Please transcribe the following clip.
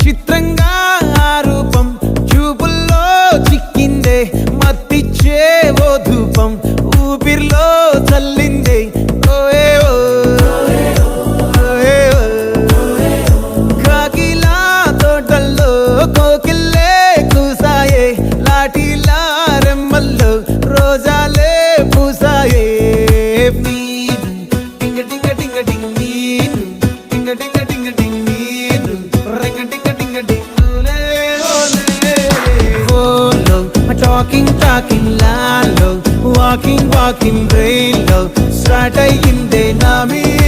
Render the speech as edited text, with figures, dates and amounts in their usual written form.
చిత్రంగా ఆ రూపం చూపుల్లో చిక్కిందే మత్తిచ్చే ఓ ధూపం ఊపిరిలో చల్లిందే ఓయే ఓ కాకిలా తోటల్లో కోకిల్లే కూసాయే లాఠీలా రెమ్మల్లో రోజాలే పూసాయే టింగ టింగ టింగ టింగ్ నీరు టింగ టింగ టింగ టింగ్ నీరు రింగ టింగ టింగ టింగ్ ఓలో టాకింగ్ లాలో వాకింగ్ బ్రెయిన్ లో స్టార్ట్ అయ్యిందే నా మీద